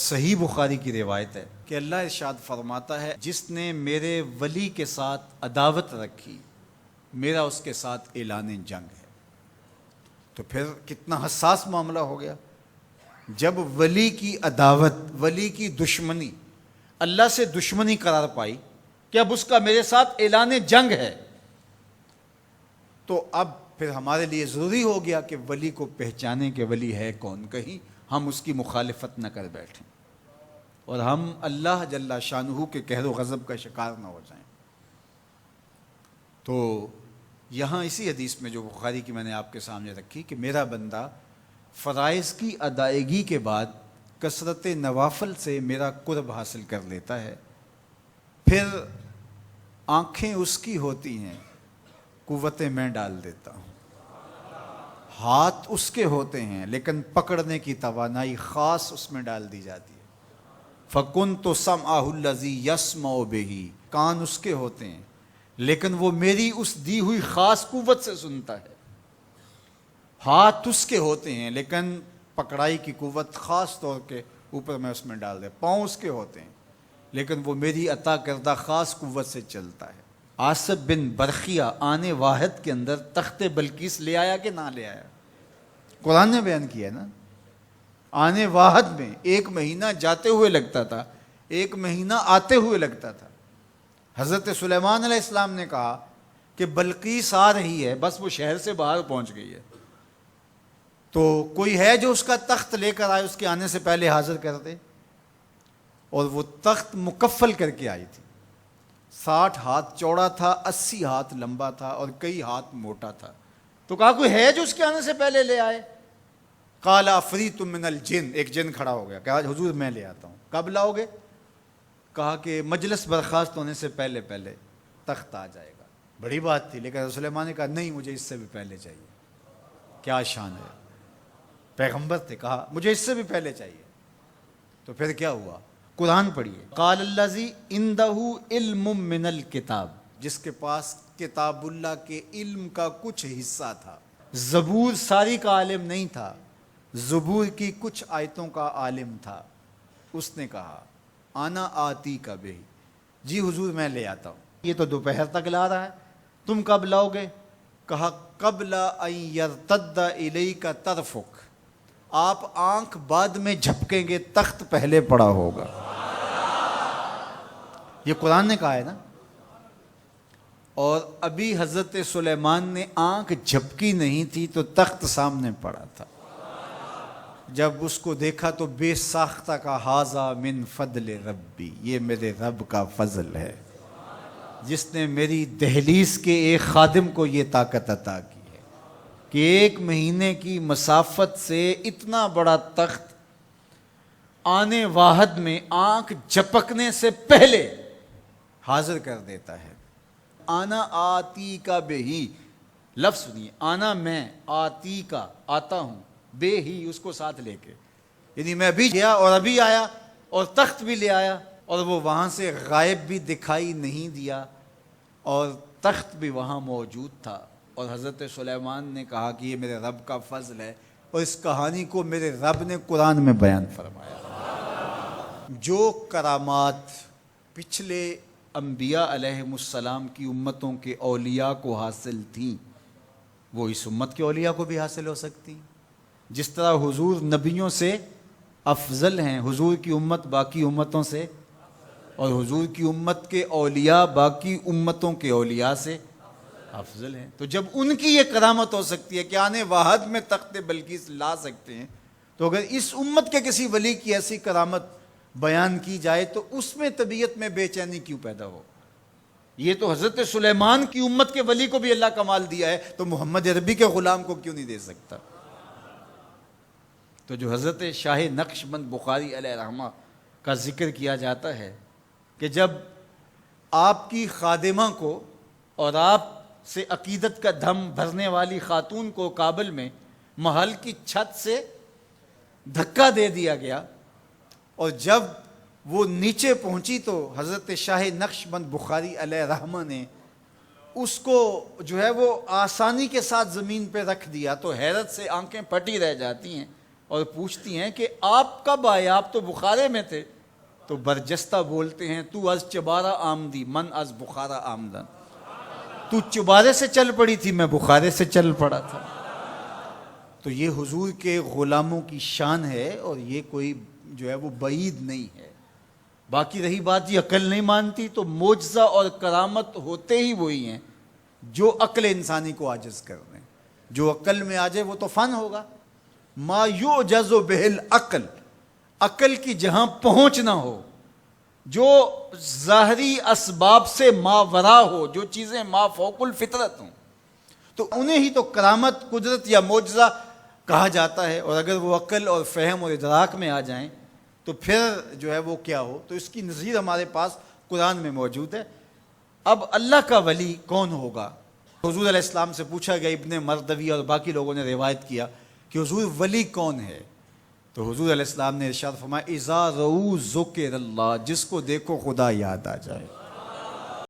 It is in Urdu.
صحیح بخاری کی روایت ہے کہ اللہ ارشاد فرماتا ہے جس نے میرے ولی کے ساتھ عداوت رکھی میرا اس کے ساتھ اعلان جنگ ہے۔ تو پھر کتنا حساس معاملہ ہو گیا جب ولی کی عداوت، ولی کی دشمنی اللہ سے دشمنی قرار پائی کہ اب اس کا میرے ساتھ اعلان جنگ ہے، تو اب پھر ہمارے لیے ضروری ہو گیا کہ ولی کو پہچانے کہ ولی ہے کون، کہیں ہم اس کی مخالفت نہ کر بیٹھیں اور ہم اللہ جل شانہ کے قہر و غضب کا شکار نہ ہو جائیں۔ تو یہاں اسی حدیث میں جو بخاری کی میں نے آپ کے سامنے رکھی کہ میرا بندہ فرائض کی ادائیگی کے بعد کثرت نوافل سے میرا قرب حاصل کر لیتا ہے، پھر آنکھیں اس کی ہوتی ہیں، قوتیں میں ڈال دیتا ہوں، ہاتھ اس کے ہوتے ہیں لیکن پکڑنے کی توانائی خاص اس میں ڈال دی جاتی ہے۔ فَكُنْتُ سَمْعَهُ الَّذِي يَسْمَعُ بِهِ، کان اس کے ہوتے ہیں لیکن وہ میری اس دی ہوئی خاص قوت سے سنتا ہے۔ ہاتھ اس کے ہوتے ہیں لیکن پکڑائی کی قوت خاص طور کے اوپر میں اس میں ڈال دے۔ پاؤں اس کے ہوتے ہیں لیکن وہ میری عطا کردہ خاص قوت سے چلتا ہے۔ آصف بن برخیہ آنے واحد کے اندر تخت بلقیس لے آیا کہ نہ لے آیا؟ قرآن نے بیان کیا ہے نا، آنے واحد میں 1 مہینہ جاتے ہوئے لگتا تھا، 1 مہینہ آتے ہوئے لگتا تھا۔ حضرت سلیمان علیہ السلام نے کہا کہ بلقیس آ رہی ہے، بس وہ شہر سے باہر پہنچ گئی ہے، تو کوئی ہے جو اس کا تخت لے کر آئے، اس کے آنے سے پہلے حاضر کر دے۔ اور وہ تخت مکفل کر کے آئی تھی، 60 ہاتھ چوڑا تھا، 80 ہاتھ لمبا تھا اور کئی ہاتھ موٹا تھا۔ تو کہا کوئی ہے جو اس کے آنے سے پہلے لے آئے؟ قال عفریت من الجن، ایک جن کھڑا ہو گیا، کہا حضور میں لے آتا ہوں۔ کب لاؤ گے؟ کہا کہ مجلس برخاست ہونے سے پہلے پہلے تخت آ جائے گا۔ بڑی بات تھی، لیکن سلیمان نے کہا نہیں، مجھے اس سے بھی پہلے چاہیے۔ کیا شان ہے، پیغمبر تھے، کہا مجھے اس سے بھی پہلے چاہیے۔ تو پھر کیا ہوا؟ قرآن پڑھیے، قال الذی عندہ علم من الکتاب، جس کے پاس کتاب اللہ کے علم کا کچھ حصہ تھا۔ زبور ساری کا عالم نہیں تھا، زبور کی کچھ آیتوں کا عالم تھا۔ اس نے کہا آنا آتی کا بہ، جی حضور میں لے آتا ہوں۔ یہ تو دوپہر تک لا رہا ہے، تم کب لاؤ گے؟ کہا قبل ان یرتد الیک طرفک، آپ آنکھ بعد میں جھپکیں گے، تخت پہلے پڑا ہوگا۔ یہ قرآن نے کہا ہے نا۔ اور ابھی حضرت سلیمان نے آنکھ جھپکی نہیں تھی تو تخت سامنے پڑا تھا۔ جب اس کو دیکھا تو بے ساختہ کا ھذا من فضل ربی، یہ میرے رب کا فضل ہے جس نے میری دہلیز کے ایک خادم کو یہ طاقت عطا کی ہے کہ 1 مہینے کی مسافت سے اتنا بڑا تخت آنے واحد میں آنکھ جھپکنے سے پہلے حاضر کر دیتا ہے۔ آنا آتی کا بے ہی، لفظ سنیے، آنا میں، آتی کا آتا ہوں، بے ہی اس کو ساتھ لے کے، یعنی میں بھی گیا اور ابھی آیا اور تخت بھی لے آیا، اور وہ وہاں سے غائب بھی دکھائی نہیں دیا اور تخت بھی وہاں موجود تھا۔ اور حضرت سلیمان نے کہا کہ یہ میرے رب کا فضل ہے، اور اس کہانی کو میرے رب نے قرآن میں بیان فرمایا۔ جو کرامات پچھلے انبیاء علیہم السلام کی امتوں کے اولیاء کو حاصل تھیں، وہ اس امت کے اولیاء کو بھی حاصل ہو سکتی ہیں۔ جس طرح حضور نبیوں سے افضل ہیں، حضور کی امت باقی امتوں سے، اور حضور کی امت کے اولیاء باقی امتوں کے اولیاء سے افضل ہیں۔ تو جب ان کی یہ کرامت ہو سکتی ہے کہ آنے واحد میں تخت بلقیس لا سکتے ہیں، تو اگر اس امت کے کسی ولی کی ایسی کرامت بیان کی جائے تو اس میں طبیعت میں بے چینی کیوں پیدا ہو؟ یہ تو حضرت سلیمان کی امت کے ولی کو بھی اللہ کمال دیا ہے، تو محمد عربی کے غلام کو کیوں نہیں دے سکتا؟ تو جو حضرت شاہ نقشبند بخاری علیہ رحمہ کا ذکر کیا جاتا ہے کہ جب آپ کی خادمہ کو اور آپ سے عقیدت کا دھم بھرنے والی خاتون کو کابل میں محل کی چھت سے دھکا دے دیا گیا، اور جب وہ نیچے پہنچی تو حضرت شاہ نقشبند بخاری علیہ رحمہ نے اس کو جو ہے وہ آسانی کے ساتھ زمین پہ رکھ دیا، تو حیرت سے آنکھیں پھٹی رہ جاتی ہیں اور پوچھتی ہیں کہ آپ کب آئے، آپ تو بخارے میں تھے؟ تو برجستہ بولتے ہیں تو از چبارہ آمدی من از بخارا آمدن، تو چبارے سے چل پڑی تھی، میں بخارے سے چل پڑا تھا۔ تو یہ حضور کے غلاموں کی شان ہے، اور یہ کوئی جو ہے وہ بعید نہیں ہے۔ باقی رہی بات یہ عقل نہیں مانتی، تو معجزہ اور کرامت ہوتے ہی وہی ہیں جو عقل انسانی کو عاجز کر دیں۔ جو عقل میں آ جائے وہ تو فن ہوگا۔ ما یعجز بہ العقل، عقل کی جہاں پہنچ نہ ہو، جو ظاہری اسباب سے ماورا ہو، جو چیزیں ما فوق الفطرت ہوں، تو انہیں ہی تو کرامت، قدرت یا معجزہ کہا جاتا ہے۔ اور اگر وہ عقل اور فہم اور ادراک میں آ جائیں تو پھر جو ہے وہ کیا ہو۔ تو اس کی نظیر ہمارے پاس قرآن میں موجود ہے۔ اب اللہ کا ولی کون ہوگا؟ حضور علیہ السلام سے پوچھا گیا، ابن مردوی اور باقی لوگوں نے روایت کیا کہ حضور ولی کون ہے؟ تو حضور علیہ السلام نے ارشاد فرمایا اذا رؤوا ذکر اللہ، جس کو دیکھو خدا یاد آ جائے۔